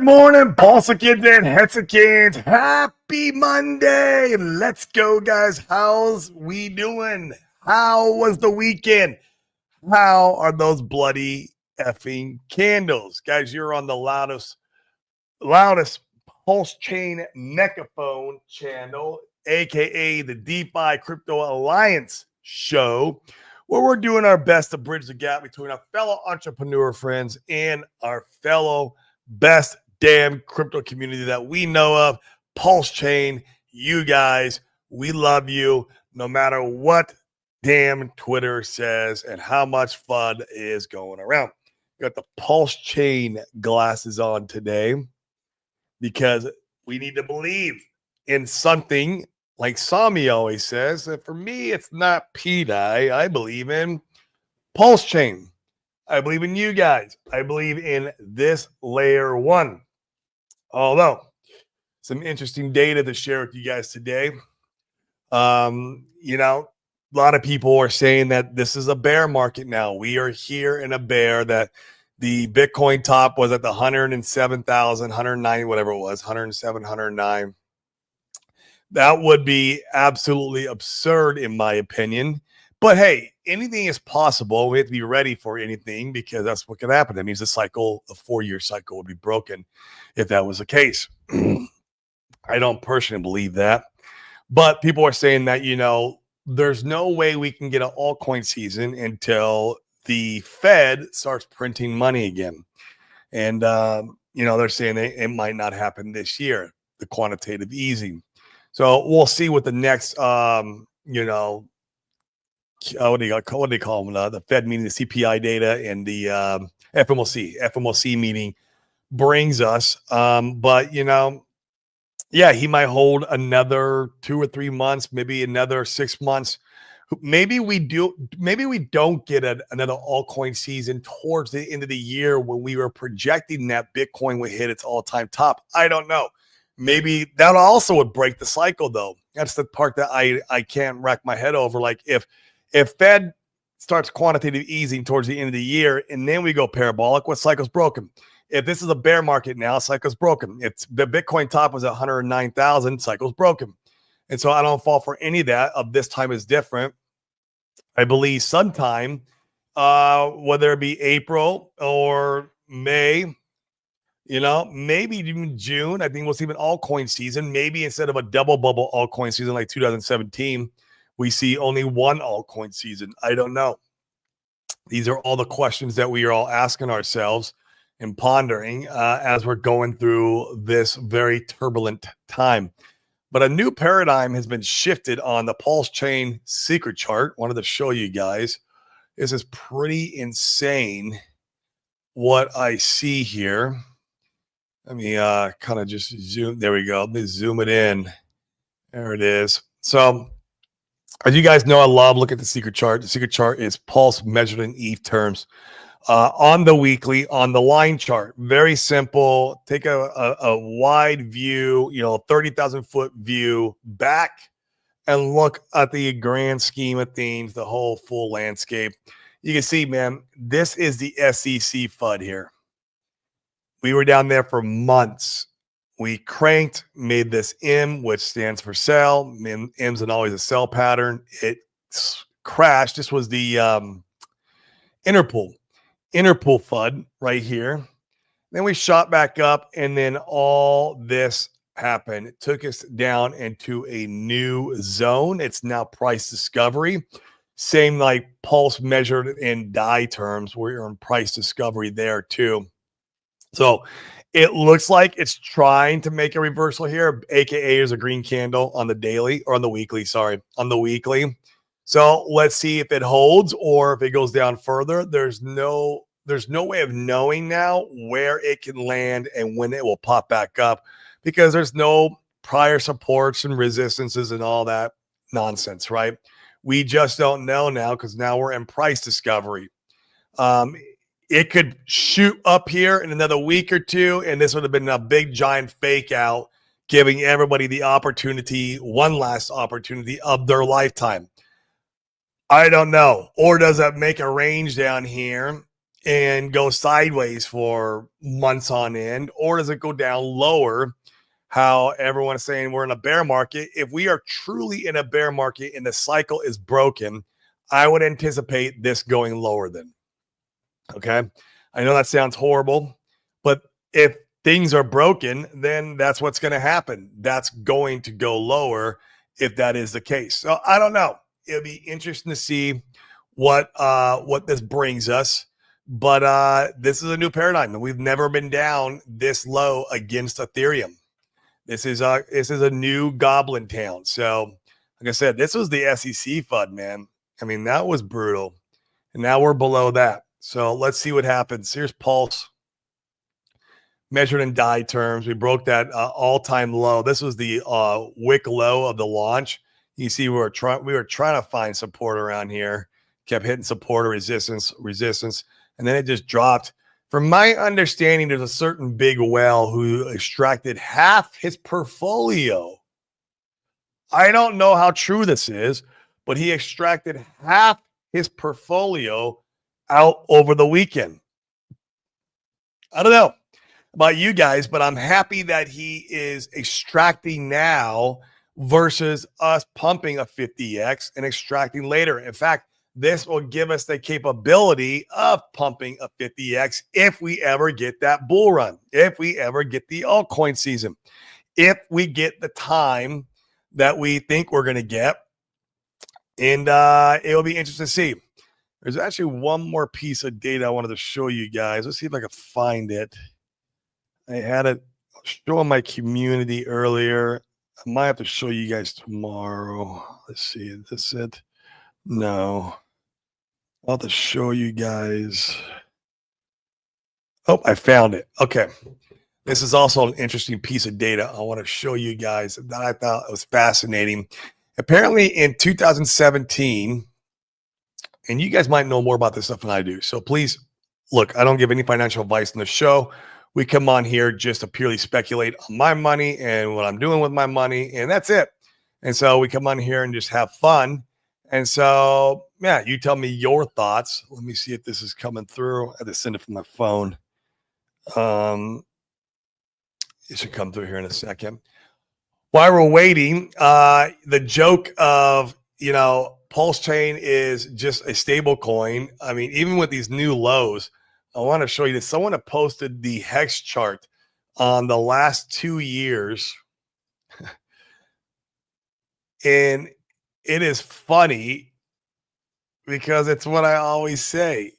Good morning, Balsakins and Hexakins. Happy Monday. Let's go, guys. How's we doing? How was the weekend? How are those bloody effing candles? Guys, you're on the loudest pulse chain megaphone channel, aka the DeFi Crypto Alliance show, where we're doing our best to bridge the gap between our fellow entrepreneur friends and our fellow best damn crypto community that we know of. Pulse Chain, you guys, we love you no matter what damn Twitter says and how much fun is going around. Got the Pulse Chain glasses on today because we need to believe in something, like Sami always says. And for me, it's not P-Dye. I believe in Pulse Chain. I believe in you guys. I believe in this layer one. Although, some interesting data to share with you guys today. A lot of people are saying that this is a bear market now. We are here in a bear, that the Bitcoin top was at the 107,000, 109, whatever it was, 107, 109. That would be absolutely absurd in my opinion. But hey, anything is possible. We have to be ready for anything because that's what could happen. That means the 4-year cycle would be broken if that was the case. I don't personally believe that. But people are saying that, there's no way we can get an altcoin season until the Fed starts printing money again. And, they're saying it might not happen this year, the quantitative easing. So we'll see what the next, what do you call them? The Fed meeting, the CPI data, and the FOMC meeting brings us. But, he might hold another 2 or 3 months, maybe another 6 months. Maybe we don't get another altcoin season towards the end of the year when we were projecting that Bitcoin would hit its all-time top. I don't know. Maybe that also would break the cycle, though. That's the part that I can't rack my head over. Like if Fed starts quantitative easing towards the end of the year and then we go parabolic, what cycle's broken? If this is a bear market now, cycle's broken. If the Bitcoin top was at 109,000, cycle's broken. And so I don't fall for any of that. Of this time is different. I believe sometime, whether it be April or May, maybe even June, I think we'll see an altcoin season. Maybe instead of a double bubble altcoin season like 2017, we see only one altcoin season. I don't know. These are all the questions that we are all asking ourselves and pondering as we're going through this very turbulent time. But a new paradigm has been shifted on the Pulse Chain secret chart. Wanted to show you guys. This is pretty insane what I see here. Let me kind of just zoom. There we go. Let me zoom it in. There it is. So as you guys know, I love looking at the secret chart. The secret chart is pulse measured in ETH terms. On the weekly, on the line chart, very simple. Take a wide view, 30,000 foot view back and look at the grand scheme of things, the whole full landscape. You can see, man, this is the SEC FUD here. We were down there for months. We cranked, made this M, which stands for sell. M's and always a sell pattern. It crashed. This was the Interpool FUD right here. Then we shot back up, and then all this happened. It took us down into a new zone. It's now price discovery. Same like pulse measured in DAI terms. We're in price discovery there too. So it looks like it's trying to make a reversal here, aka there's a green candle on the daily, or on the weekly, on the weekly. So let's see if it holds or if it goes down further. There's no way of knowing now where it can land and when it will pop back up, because there's no prior supports and resistances and all that nonsense, right? We just don't know now because now we're in price discovery. It could shoot up here in another week or two, and this would have been a big giant fake out, giving everybody the opportunity, one last opportunity of their lifetime. I don't know. Or does that make a range down here and go sideways for months on end, or does it go down lower? How everyone is saying we're in a bear market. If we are truly in a bear market and the cycle is broken, I would anticipate this going lower then. Okay. I know that sounds horrible, but if things are broken, then that's what's going to happen. That's going to go lower if that is the case. So I don't know. It'll be interesting to see what this brings us. But this is a new paradigm. We've never been down this low against Ethereum. This is a new goblin town. So, like I said, this was the SEC FUD, man. I mean, that was brutal. And now we're below that. So let's see what happens. Here's Pulse measured in DAI terms. We broke that all-time low. This was the wick low of the launch. You see, we were trying to find support around here. Kept hitting support or resistance, and then it just dropped. From my understanding, there's a certain big whale who extracted half his portfolio. I don't know how true this is, but he extracted half his portfolio out over the weekend. I don't know about you guys, but I'm happy that he is extracting now versus us pumping a 50x and extracting later. In fact, this will give us the capability of pumping a 50x if we ever get that bull run, if we ever get the altcoin season, if we get the time that we think we're going to get. And it will be interesting to see. There's actually one more piece of data I wanted to show you guys. Let's see if I can find it. I had it showing my community earlier. I might have to show you guys tomorrow. Let's see. Is this it? No. I'll have to show you guys. Oh, I found it. Okay. This is also an interesting piece of data I want to show you guys that I thought was fascinating. Apparently in 2017, and you guys might know more about this stuff than I do. So please, look, I don't give any financial advice in the show. We come on here just to purely speculate on my money and what I'm doing with my money, and that's it. And so we come on here and just have fun. And so, yeah, you tell me your thoughts. Let me see if this is coming through. I have to send it from my phone. It should come through here in a second. While we're waiting, the joke of, Pulse Chain is just a stable coin. I mean, even with these new lows, I want to show you this. Someone had posted the hex chart on the last 2 years. And it is funny because it's what I always say.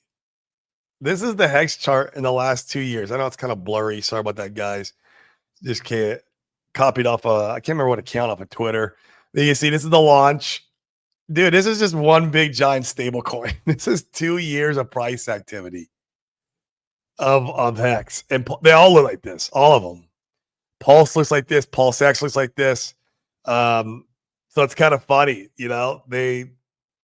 This is the hex chart in the last 2 years. I know it's kind of blurry. Sorry about that, guys. Just can't copied off I can't remember what account off of Twitter. There you see, this is the launch. Dude, this is just one big giant stable coin. This is 2 years of price activity of Hex. And they all look like this, all of them. Pulse looks like this. Pulse X looks like this. So it's kind of funny, they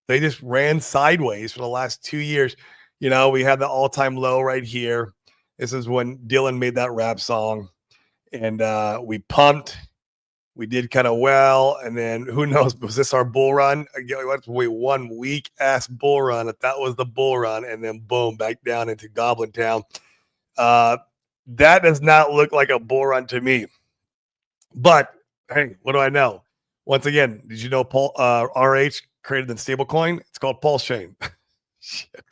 just ran sideways for the last 2 years. We had the all-time low right here. This is when Dylan made that rap song. And we pumped. We did kind of well. And then who knows, was this our bull run? Wait, 1 week ass bull run. If that was the bull run, and then boom, back down into Goblin Town. That does not look like a bull run to me. But hey, what do I know? Once again, did you know RH created the stablecoin? It's called Pulse Chain. Shit.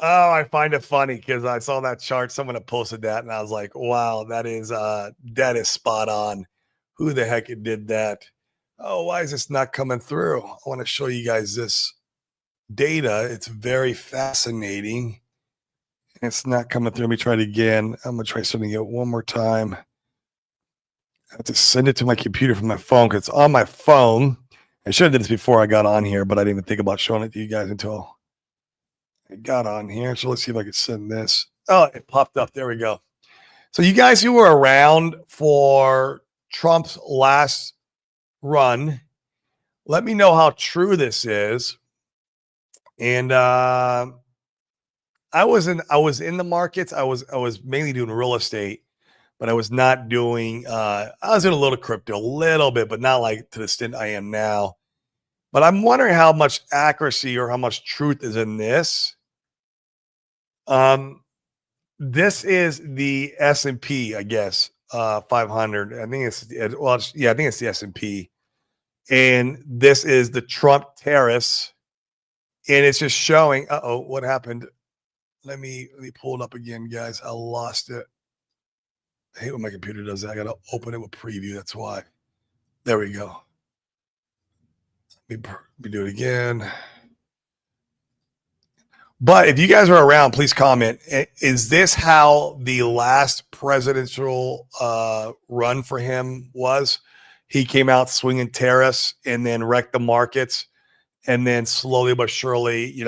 Oh, I find it funny because I saw that chart. Someone had posted that, and I was like, wow, that is spot on. Who the heck did that? Oh, why is this not coming through? I want to show you guys this data. It's very fascinating. It's not coming through. Let me try it again. I'm going to try sending it one more time. I have to send it to my computer from my phone because it's on my phone. I should have did this before I got on here, but I didn't even think about showing it to you guys until I got on here. So let's see if I can send this. Oh, it popped up. There we go. So you guys who were around for Trump's last run, let me know how true this is. And I was in the markets. I was mainly doing real estate, but I was not doing I was in a little crypto, a little bit, but not like to the extent I am now. But I'm wondering how much accuracy or how much truth is in this. This is the S&P, I guess, 500. I think I think it's the S&P. And this is the Trump tariffs. And it's just showing, what happened? Let me pull it up again, guys. I lost it. I hate when my computer does that. I got to open it with preview. That's why. There we go. Let me do it again. But if you guys are around, please comment. Is this how the last presidential run for him was? He came out swinging tariffs and then wrecked the markets, and then slowly but surely,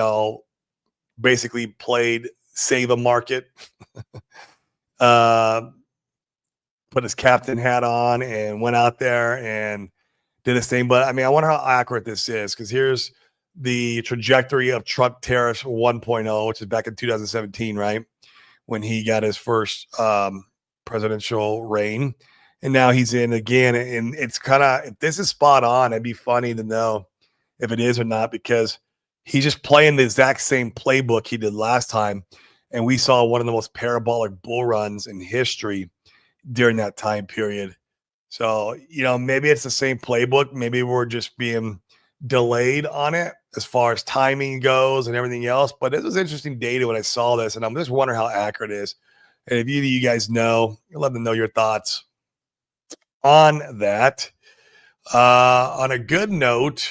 basically played save a market, put his captain hat on and went out there and did his thing. But I mean, I wonder how accurate this is, because here's the trajectory of Trump tariffs 1.0, which is back in 2017, right? When he got his first presidential reign. And now he's in again. And it's kind of, if this is spot on, it'd be funny to know if it is or not, because he's just playing the exact same playbook he did last time. And we saw one of the most parabolic bull runs in history during that time period. So, maybe it's the same playbook. Maybe we're just being delayed on it as far as timing goes and everything else. But this was interesting data when I saw this, and I'm just wondering how accurate it is. And if you guys know, let them know your thoughts on that. On a good note,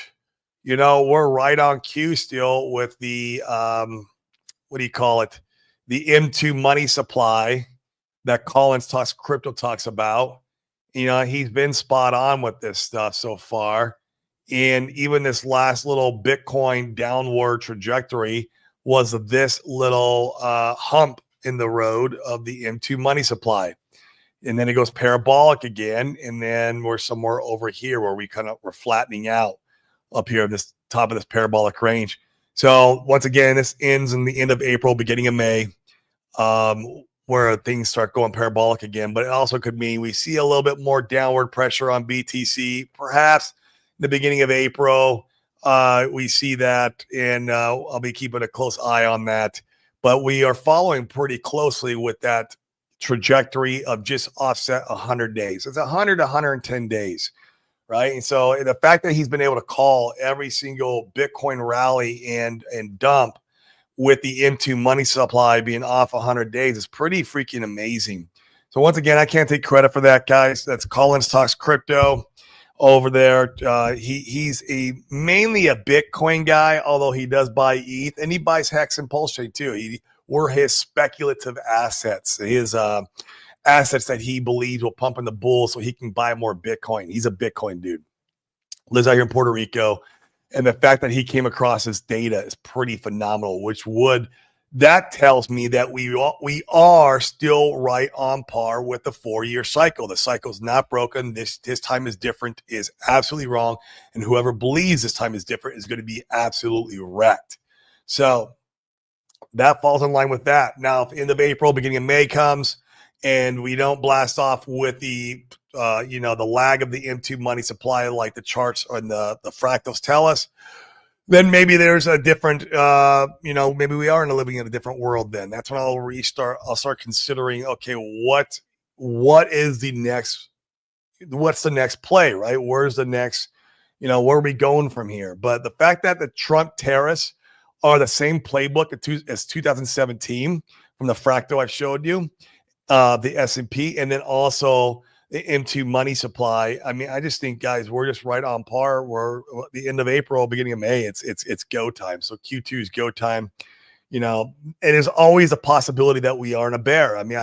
we're right on cue still with the what do you call it? The M2 money supply that Collins Crypto talks about. He's been spot on with this stuff so far. And even this last little Bitcoin downward trajectory was this little hump in the road of the M2 money supply. And then it goes parabolic again. And then we're somewhere over here where we're flattening out up here, this top of this parabolic range. So once again, this ends in the end of April, beginning of May, where things start going parabolic again. But it also could mean we see a little bit more downward pressure on BTC, perhaps in the beginning of April. We see that, and I'll be keeping a close eye on that. But we are following pretty closely with that trajectory of just offset 100 days. It's 100 to 110 days, right? And so the fact that he's been able to call every single Bitcoin rally and dump with the M2 money supply being off 100 days is pretty freaking amazing. So once again, I can't take credit for that, guys. That's Collins Talks Crypto over there. He's mainly a Bitcoin guy, although he does buy ETH, and he buys Hex and Pulse Chain too. We're his speculative assets, his assets that he believes will pump in the bull so he can buy more Bitcoin. He's a Bitcoin dude. Lives out here in Puerto Rico. And the fact that he came across his data is pretty phenomenal, that tells me that we are still right on par with the 4-year cycle. The cycle's not broken. This time is different is absolutely wrong. And whoever believes this time is different is going to be absolutely wrecked. So that falls in line with that. Now, if the end of April, beginning of May comes, and we don't blast off with the the lag of the M2 money supply like the charts and the fractals tell us, then maybe there's a different, maybe we are living in a different world. Then that's when I'll start considering, okay, what is the next, what's the next play, right? Where's the next, where are we going from here? But the fact that the Trump tariffs are the same playbook as 2017 from the fractal I showed you, the S&P, and then also the M2 money supply. I mean, I just think, guys, we're just right on par. We're at the end of April, beginning of May. It's go time. So Q2 is go time. It is always a possibility that we are in a bear. I mean,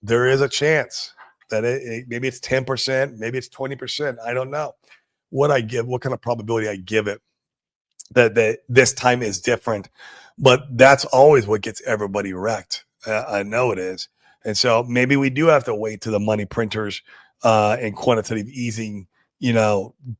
there is a chance that maybe it's 10%, maybe it's 20%. I don't know what kind of probability I give it that this time is different, but that's always what gets everybody wrecked. I know it is. And so maybe we do have to wait till the money printers and quantitative easing,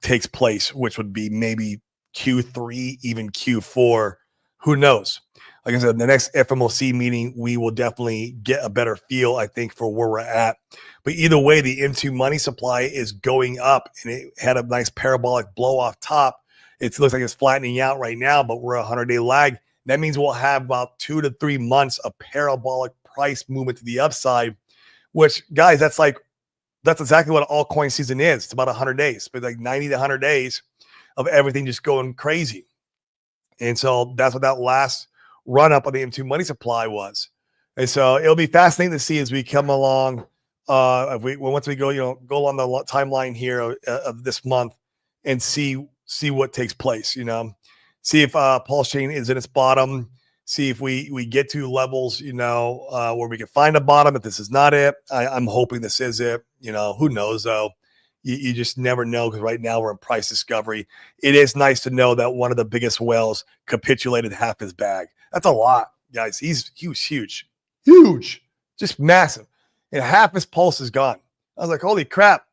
takes place, which would be maybe Q3, even Q4. Who knows? Like I said, the next FOMC meeting, we will definitely get a better feel, I think, for where we're at. But either way, the M2 money supply is going up, and it had a nice parabolic blow off top. It looks like it's flattening out right now, but we're a 100-day lag. That means we'll have about 2 to 3 months of parabolic price movement to the upside, which, guys, that's exactly what altcoin season is. It's about 100 days, but like 90 to 100 days of everything just going crazy. And so that's what that last run up on the M2 money supply was. And so it'll be fascinating to see as we come along. Once we go along the timeline here of this month and see what takes place, see if Pulse Chain is in its bottom, see if we get to levels, where we can find a bottom. If this is not it, I'm hoping this is it. Who knows though? You just never know, because right now we're in price discovery. It is nice to know that one of the biggest whales capitulated half his bag. That's a lot, guys. He was huge, just massive. And half his pulse is gone. I was like, holy crap.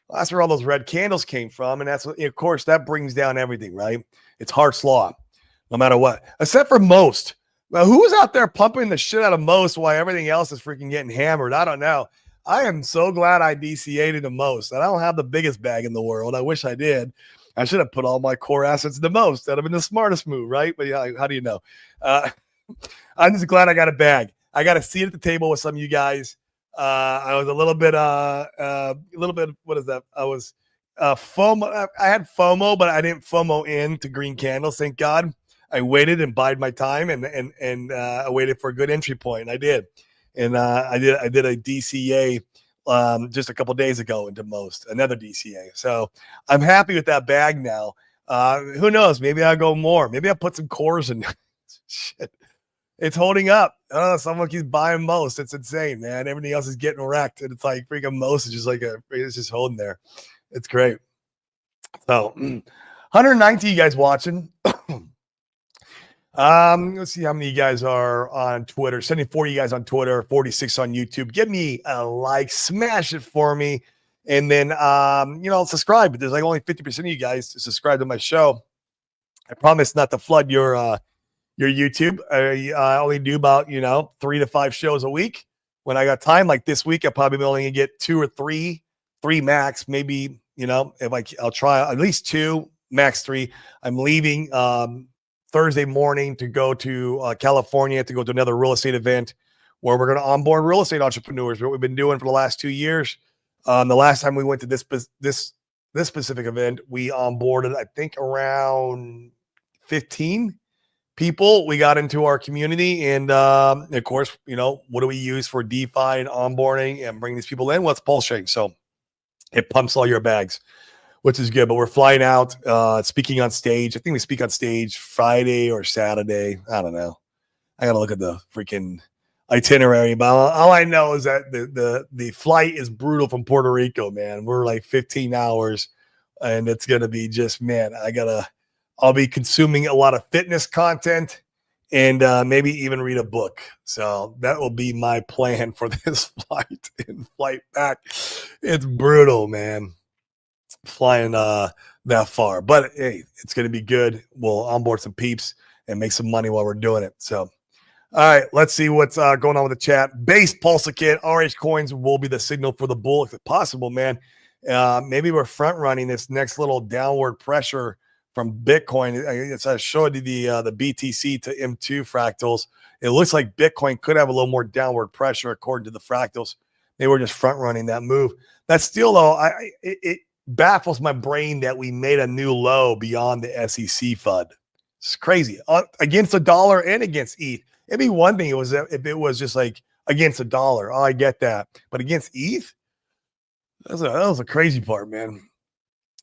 Well, that's where all those red candles came from. And that's what, of course, that brings down everything, right? It's Hart's Law, no matter what, except for Most. Well, who was out there pumping the shit out of Most while everything else is freaking getting hammered? I don't know. I am so glad I DCA'd into Most. And I don't have the biggest bag in the world. I wish I did. I should have put all my core assets into Most. That would have been the smartest move, right? But yeah, how do you know? I'm just glad I got a bag. I got a seat at the table with some of you guys. I was a little bit, what is that? I was FOMO. I had FOMO, but I didn't FOMO into green candles. Thank God. I waited and bided my time and I waited for a good entry point. I did. And I did a DCA just a couple days ago into Most, another DCA. So I'm happy with that bag now. Who knows? Maybe I'll go more. Maybe I'll put some cores in. Shit. It's holding up. Someone keeps buying Most. It's insane, man. Everything else is getting wrecked. And it's like freaking Most is just it's just holding there. It's great. So 119 you guys watching. Let's see how many of you guys are on Twitter. 74 you guys on Twitter, 46 on YouTube. Give me a like, smash it for me. And then, subscribe. There's like only 50% of you guys to subscribe to my show. I promise not to flood your YouTube. I only do about, 3 to 5 shows a week. When I got time, like this week, I probably only get 2 or 3 max, maybe, if I'll try at least 2, max 3. I'm leaving, Thursday morning to go to California to go to another real estate event where we're going to onboard real estate entrepreneurs. What we've been doing for the last 2 years. The last time we went to this specific event, we onboarded, I think, around 15 people. We got into our community, and of course, what do we use for DeFi and onboarding and bringing these people in? Well, it's Pulse Chain. So it pumps all your bags, which is good. But we're flying out, speaking on stage. I think we speak on stage Friday or Saturday. I don't know. I got to look at the freaking itinerary. But all I know is that the flight is brutal from Puerto Rico, man. We're like 15 hours, and it's going to be just, man, I'll be consuming a lot of fitness content and maybe even read a book. So that will be my plan for this flight and flight back. It's brutal, man. Flying that far, but hey, it's going to be good. We'll onboard some peeps and make some money while we're doing it. So, all right, let's see what's going on with the chat. Base Pulsicate, RH coins will be the signal for the bull if possible, man. Maybe we're front running this next little downward pressure from Bitcoin. I showed you the BTC to M2 fractals. It looks like Bitcoin could have a little more downward pressure according to the fractals. Maybe we're just front running that move. That's still though, it baffles my brain that we made a new low beyond the SEC FUD. It's crazy. Against the dollar and against ETH. It'd be one thing if it was just like against the dollar. Oh, I get that. But against ETH? That was a crazy part, man.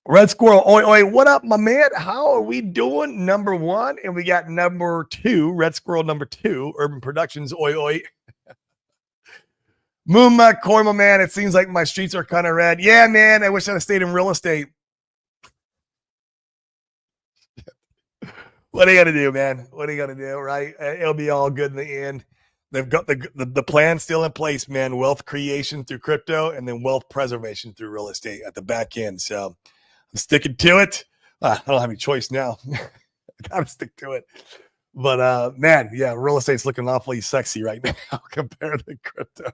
Red Squirrel, oi, what up, my man? How are we doing? Number 1, and we got number 2, Red Squirrel number 2, Urban Productions, oi. Moonma, Korma, man, it seems like my streets are kind of red. Yeah, man, I wish I'd have stayed in real estate. What are you going to do, man? What are you going to do, right? It'll be all good in the end. They've got the plan still in place, man. Wealth creation through crypto and then wealth preservation through real estate at the back end. So I'm sticking to it. I don't have any choice now. I got to stick to it. But, man, yeah, real estate's looking awfully sexy right now compared to crypto.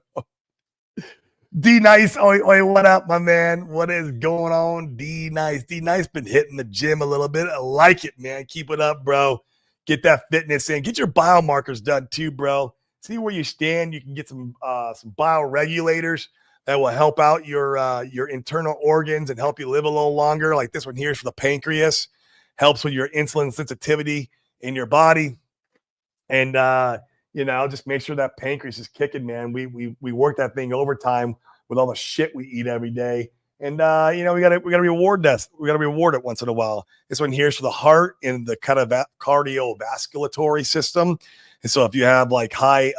D Nice, oi, what up, my man? What is going on? D Nice been hitting the gym a little bit. I like it, man. Keep it up, bro. get that fitness in, get your biomarkers done too, bro. See where you stand. You can get some bioregulators that will help out your internal organs and help you live a little longer. Like this one here is for the pancreas, helps with your insulin sensitivity in your body. And just make sure that pancreas is kicking, man. We work that thing overtime with all the shit we eat every day. And we gotta reward that. We gotta reward it once in a while. This one here is for the heart and the kind of cardiovasculatory system. And so if you have like high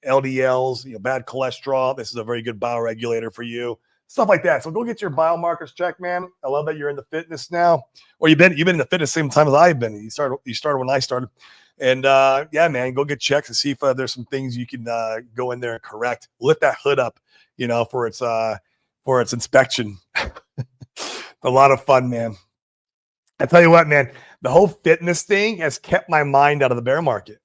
LDLs, bad cholesterol, this is a very good bioregulator for you. Stuff like that. So go get your biomarkers checked, man. I love that you're into fitness now. Or you've been in the fitness same time as I've been. You started when I started. And yeah, man, go get checks and see if there's some things you can go in there and correct. Lift that hood up, for its inspection. A lot of fun, man. I tell you what, man, the whole fitness thing has kept my mind out of the bear market.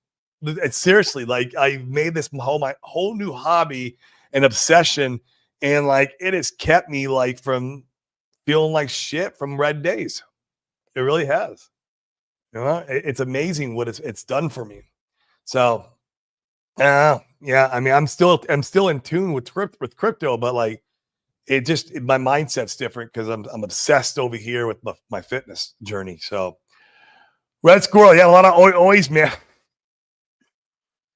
It's seriously, like, I made this my whole new hobby and obsession, and like it has kept me like from feeling like shit from red days. It really has. It's amazing what it's done for me. So, yeah, I mean, I'm still in tune with crypto, but like my mindset's different because I'm obsessed over here with my fitness journey. So, Red Squirrel, yeah, a lot of oys, man.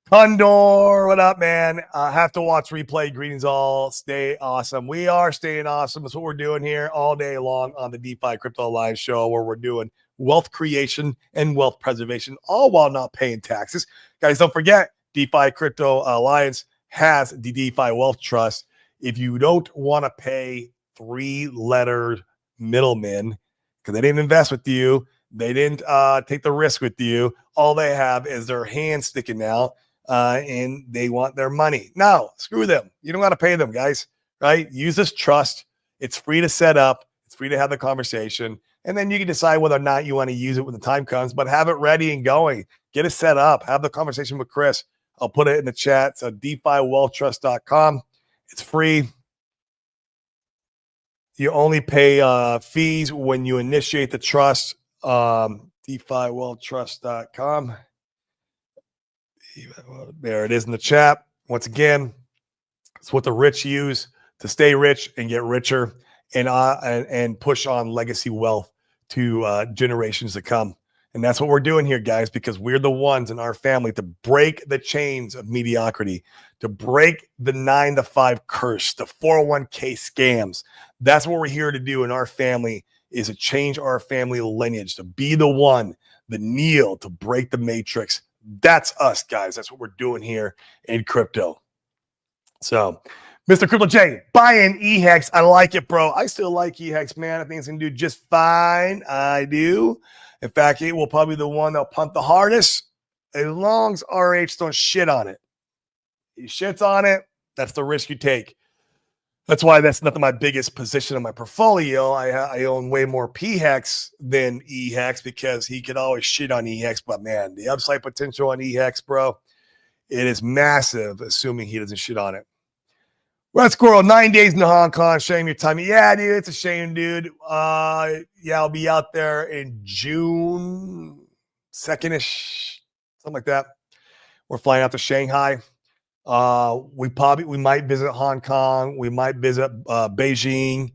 Condor, what up, man? Have to watch replay. Greetings all. Stay awesome. We are staying awesome. That's what we're doing here all day long on the DeFi Crypto Live show, where we're doing wealth creation and wealth preservation, all while not paying taxes. Guys, don't forget, DeFi Crypto Alliance has the DeFi Wealth Trust. If you don't want to pay 3-letter middlemen because they didn't invest with you, they didn't take the risk with you, all they have is their hand sticking out. And they want their money. No, screw them. You don't got to pay them, guys, right? Use this trust. It's free to set up. It's free to have the conversation. And then you can decide whether or not you want to use it when the time comes, but have it ready and going. Get it set up. Have the conversation with Chris. I'll put it in the chat. It's at DeFiWealthTrust.com. It's free. You only pay fees when you initiate the trust. DeFiWealthTrust.com. There it is in the chat. Once again, it's what the rich use to stay rich and get richer and push on legacy wealth to generations to come. And that's what we're doing here, guys, because we're the ones in our family to break the chains of mediocrity, to break the 9-to-5 curse, the 401k scams. That's what we're here to do in our family, is to change our family lineage, to be the one, the Neo, to break the matrix. That's us, guys. That's what we're doing here in crypto. So, Mr. Crypto J, buying EHEX. I like it, bro. I still like EHEX, man. I think it's going to do just fine. I do. In fact, it will probably be the one that'll pump the hardest as long as RH don't shit on it. He shits on it. That's the risk you take. That's why that's not my biggest position in my portfolio. I own way more PHEX than EHEX because he could always shit on EHEX. But man, the upside potential on EHEX, bro, it is massive, assuming he doesn't shit on it. Red Squirrel, 9 days in Hong Kong. Shame your time. Yeah, dude, it's a shame, dude. Yeah, I'll be out there in June 2nd-ish, something like that. We're flying out to Shanghai. We might visit Hong Kong. We might visit Beijing.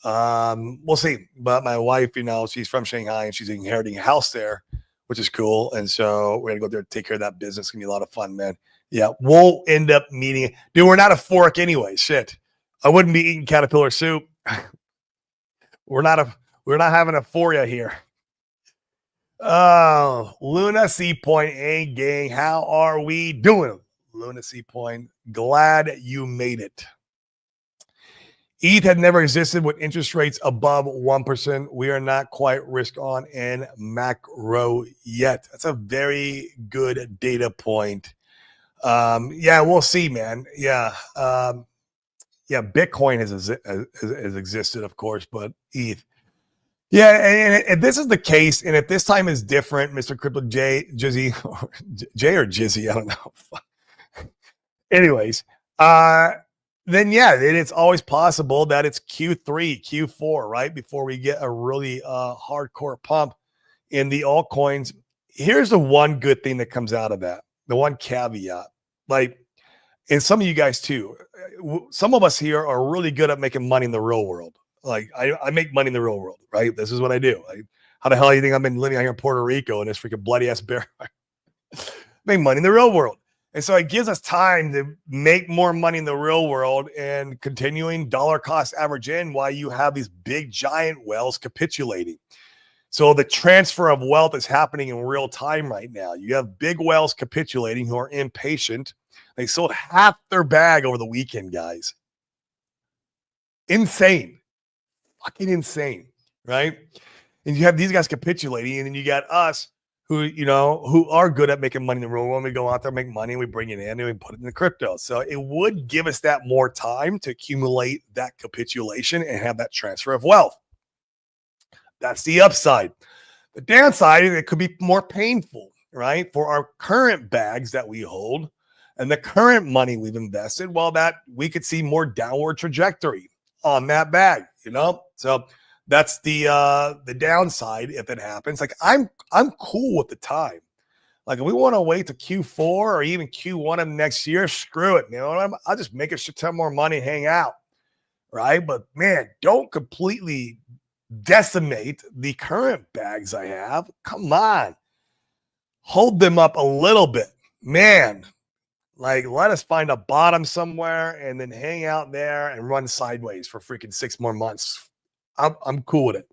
We'll see. But my wife, she's from Shanghai and she's inheriting a house there, which is cool. And so we're gonna go there to take care of that business. It's gonna be a lot of fun, man. Yeah, we'll end up meeting. Dude, we're not a fork anyway. Shit, I wouldn't be eating caterpillar soup. We're not having a foria here. Oh, Luna C Point, hey gang, how are we doing? Lunacy Point, glad you made it. ETH had never existed with interest rates above 1%. We are not quite risk on in macro yet. That's a very good data point. Yeah, we'll see, man. Yeah. Bitcoin has existed, of course, but ETH. Yeah, and if this is the case, and if this time is different, Mr. Crypto Jizzy, or J or Jizzy, I don't know. Anyways, then yeah, it's always possible that it's Q3, Q4, right? Before we get a really hardcore pump in the altcoins. here's the one good thing that comes out of that. The one caveat, like, and some of you guys too, some of us here are really good at making money in the real world. Like I make money in the real world, right? This is what I do. How the hell do you think I've been living here in Puerto Rico in this freaking bloody ass bear? Make money in the real world. And so it gives us time to make more money in the real world and continuing dollar cost average in while you have these big giant whales capitulating. So the transfer of wealth is happening in real time right now. You have big whales capitulating who are impatient. They sold half their bag over the weekend, guys. Insane. Fucking insane, right? And you have these guys capitulating, and then you got us who are good at making money in the real world. We go out there, make money, and we bring it in, and we put it in the crypto. So it would give us that more time to accumulate that capitulation and have that transfer of wealth. That's the upside. The downside is it could be more painful, right? For our current bags that we hold and the current money we've invested, well, that we could see more downward trajectory on that bag, So that's the downside if it happens. Like I'm cool with the time. Like if we want to wait to Q4 or even Q1 of next year, screw it, man. I'll just make a shit ton more money, hang out, right? But man, don't completely decimate the current bags I have. Come on, hold them up a little bit, man. Like let us find a bottom somewhere and then hang out there and run sideways for freaking 6 more months. I'm cool with it.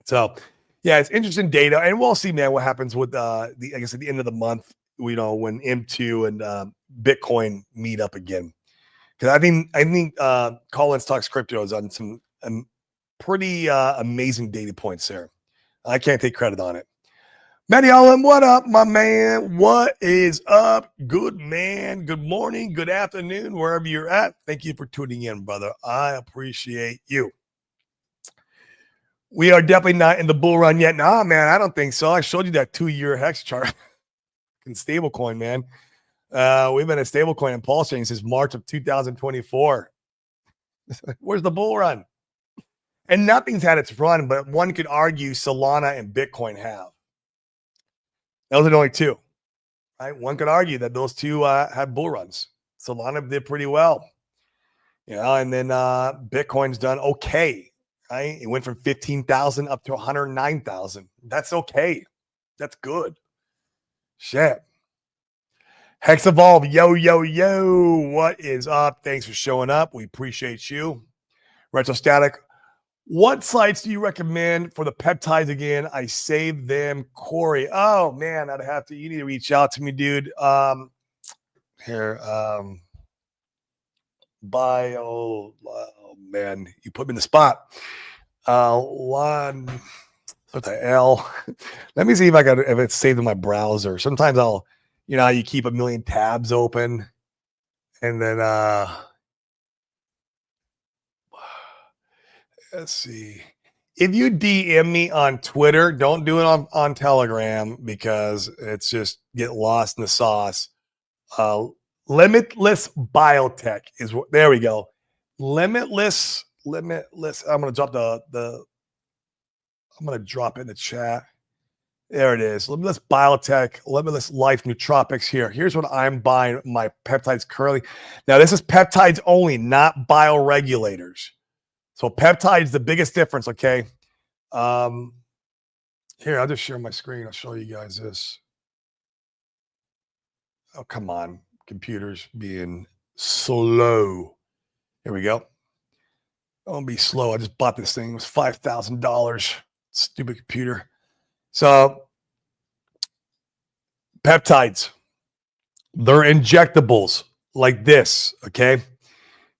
So yeah, it's interesting data, and we'll see, man, what happens with I guess at the end of the month, when M2 and Bitcoin meet up again. Because I think Collins Talks Crypto is on some pretty amazing data points there. I can't take credit on it. Matty Allen, what up, my man? What is up? Good man. Good morning. Good afternoon, wherever you're at. Thank you for tuning in, brother. I appreciate you. We are definitely not in the bull run yet. Nah, man, I don't think so. I showed you that 2-year hex chart in stablecoin, man. We've been a stablecoin and pulse chain since March of 2024. Where's the bull run? And nothing's had its run, but one could argue Solana and Bitcoin have. Those are the only two, right? One could argue that those two had bull runs. Solana did pretty well, and then Bitcoin's done okay, right? It went from 15,000 up to 109,000. That's okay. That's good. Shit. Hex Evolve, yo. What is up? Thanks for showing up. We appreciate you. Retrostatic. What sites do you recommend for the peptides again? I saved them, Corey. Oh man, you need to reach out to me, dude. Bio. Oh man, you put me in the spot. What the hell? Let me see if it's saved in my browser. Sometimes you keep a million tabs open, and then let's see. If you DM me on Twitter, don't do it on Telegram because it's just get lost in the sauce. Limitless Biotech is what. There we go. Limitless. I'm gonna drop I'm gonna drop it in the chat. There it is. Limitless Biotech, Limitless Life Nootropics here. Here's what I'm buying my peptides currently. Now, this is peptides only, not bioregulators. So peptides, the biggest difference, okay? Here, I'll just share my screen. I'll show you guys this. Oh, come on. Computers being slow. Here we go. Don't be slow. I just bought this thing. It was $5,000. Stupid computer. So peptides, they're injectables like this, okay?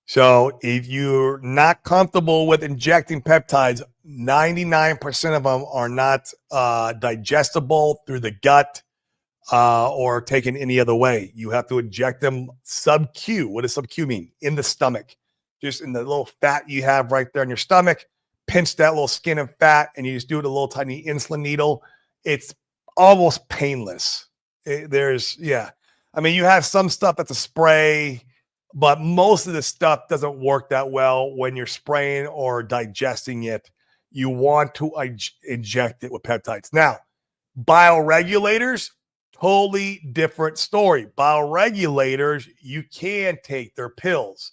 So if you're not comfortable with injecting peptides, 99% of them are not digestible through the gut or taken any other way. You have to inject them sub-Q. What does sub-Q mean? In the stomach. Just in the little fat you have right there in your stomach. Pinch that little skin and fat, and you just do it with a little tiny insulin needle. It's almost painless. I mean, you have some stuff that's a spray, but most of the stuff doesn't work that well when you're spraying or digesting it. You want to inject it with peptides. Now, Bioregulators, totally different story. Bioregulators, you can take their pills.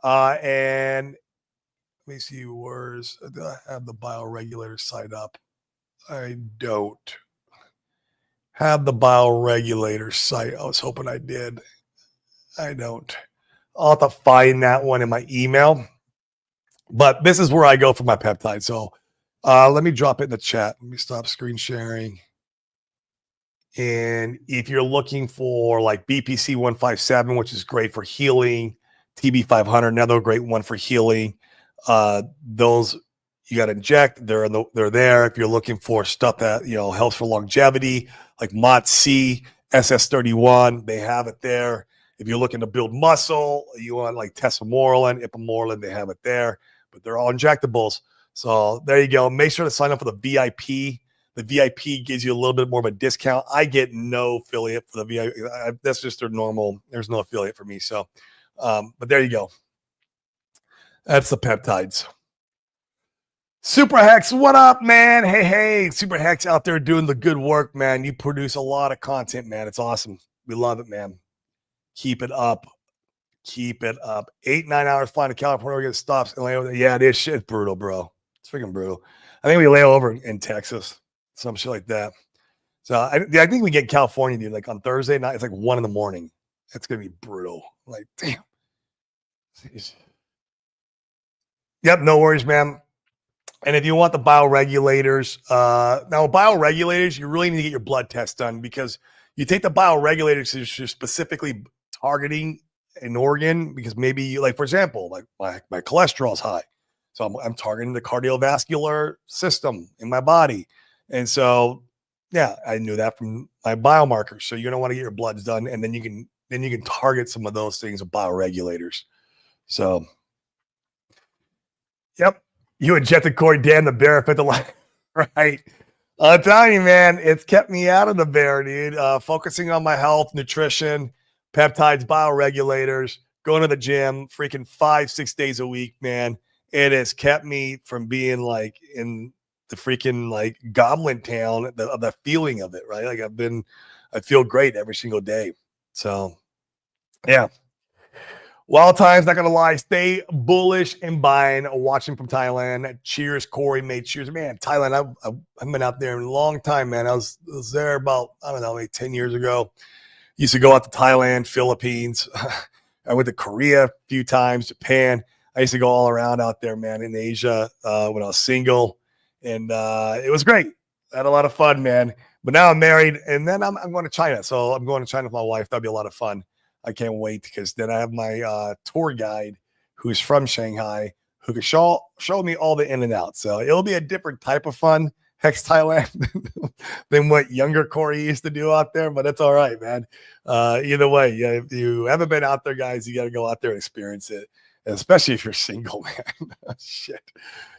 And let me see, where's do I have the bioregulator site up? I don't have the bioregulator site. I was hoping I did. I don't. I'll have to find that one in my email. But this is where I go for my peptide. So let me drop it in the chat. Let me stop screen sharing. And if you're looking for like BPC 157, which is great for healing, TB 500, another great one for healing, those you got to inject. They're there. If you're looking for stuff that helps for longevity, like MOTS-c, SS31, they have it there. If you're looking to build muscle, you want like tesamorelin, ipamorelin, they have it there. But they're all injectables. So there you go. Make sure to sign up for the VIP. The VIP gives you a little bit more of a discount. I get no affiliate for the VIP. That's just their normal. There's no affiliate for me. So, but there you go. That's the peptides. Super Hex, what up, man? Hey, Super Hex out there doing the good work, man. You produce a lot of content, man. It's awesome. We love it, man. Keep it up. Keep it up. 8-9 hours flying to California. We're going to stop. Yeah, this shit's brutal, bro. It's freaking brutal. I think we lay over in Texas. Some shit like that. So I think we get in California, dude, like on Thursday night. It's like 1 a.m. It's going to be brutal. Like, damn. Jeez. Yep, no worries, man. And if you want the bioregulators, now bioregulators, you really need to get your blood test done because you take the bioregulators because you're specifically targeting an organ because maybe you, like, for example, like my cholesterol is high. So I'm targeting the cardiovascular system in my body. And so, yeah, I knew that from my biomarkers. So you're going to want to get your bloods done, and then you can target some of those things with bioregulators. So, yep, you injected Corey Dan the bear fit the line, right? I'm telling you, man, it's kept me out of the bear, dude. Focusing on my health, nutrition, peptides, bioregulators, going to the gym, freaking 5-6 days a week, man. It has kept me from being like in the freaking like goblin town, the feeling of it, right? Like I feel great every single day. So yeah. Wild times, not gonna lie, stay bullish and buying. Watching from Thailand. Cheers, Corey, mate. Cheers, man. Thailand, I've been out there in a long time, man. I was there about, I don't know, like 10 years ago. Used to go out to Thailand, Philippines. I went to Korea a few times, Japan. I used to go all around out there, man, in Asia when I was single. And it was great. I had a lot of fun, man. But now I'm married, and then I'm going to China. So I'm going to China with my wife. That'll be a lot of fun. I can't wait because then I have my tour guide who's from Shanghai who can show me all the in and out. So it'll be a different type of fun, Hex Thailand, than what younger Corey used to do out there. But that's all right, man. Either way, yeah, if you haven't been out there, guys, you got to go out there and experience it. Especially if you're single, man. Shit.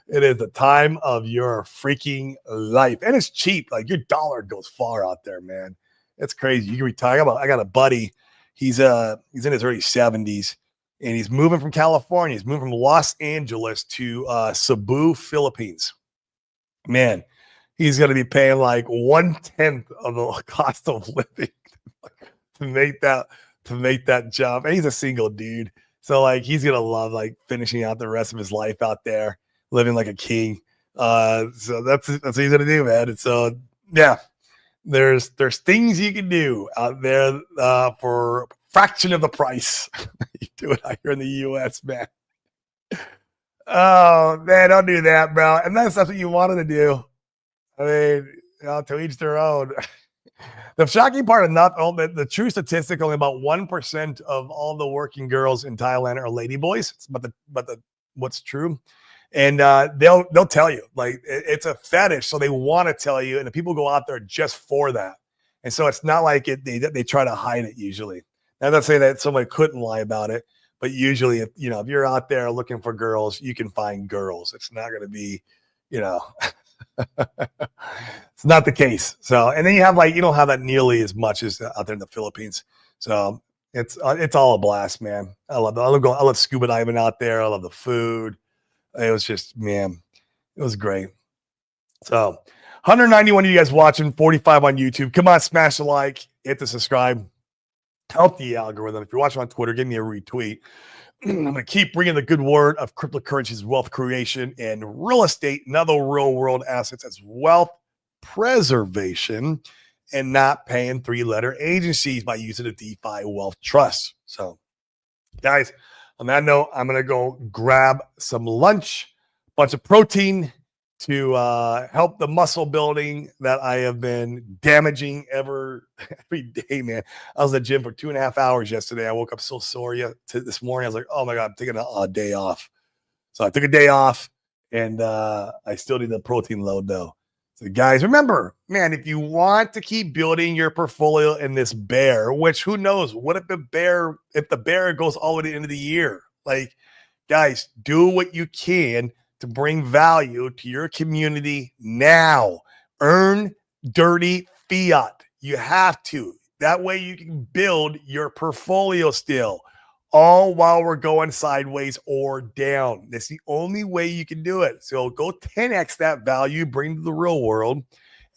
It is the time of your freaking life. And it's cheap. Like your dollar goes far out there, man. It's crazy. You can retire. I got a buddy. He's in his early 70s and he's moving from California. He's moving from Los Angeles to Cebu, Philippines. Man, he's going to be paying like 1/10 of the cost of living to make that jump. And he's a single dude. So like he's gonna love like finishing out the rest of his life out there, living like a king. So that's what he's gonna do, man. And so yeah, there's things you can do out there for a fraction of the price. You do it out here in the US, man. Oh man, don't do that, bro. And that's what you wanted to do. I mean, to each their own. The shocking part of the true statistic, only about 1% of all the working girls in Thailand are ladyboys. But what's true, and they'll tell you like it's a fetish, so they want to tell you, and the people go out there just for that, and so it's not like they try to hide it usually. Now, I'm not saying that somebody couldn't lie about it, but usually, if you're out there looking for girls, you can find girls. It's not going to be, it's not the case. So, and then you don't have that nearly as much as out there in the Philippines. So it's all a blast, man. I love scuba diving out there. I love the food. It was just, man, it was great. So 191 of you guys watching, 45 on YouTube. Come on, smash the like, hit the subscribe, help the algorithm. If you're watching on Twitter, give me a retweet. I'm going to keep bringing the good word of cryptocurrencies, wealth creation, and real estate and other real world assets as wealth preservation, and not paying 3-letter agencies by using a DeFi wealth trust. So, guys, on that note, I'm going to go grab some lunch, bunch of protein to help the muscle building that I have been damaging every day, man. I was at the gym for 2.5 hours yesterday. I woke up so sore this morning. I was like, oh my God, I'm taking a day off. So I took a day off, and I still need the protein load though. So guys, remember, man, if you want to keep building your portfolio in this bear, which who knows, what if the bear goes all the way to the end of the year? Like, guys, do what you can to bring value to your community now. Earn dirty fiat. You have to. That way you can build your portfolio still, all while we're going sideways or down. That's the only way you can do it. So go 10x that value, bring to the real world,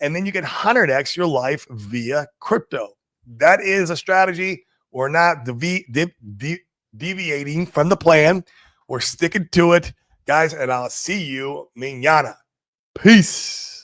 and then you can 100x your life via crypto. That is a strategy. We're not deviating from the plan. We're sticking to it, guys, and I'll see you mañana. Peace.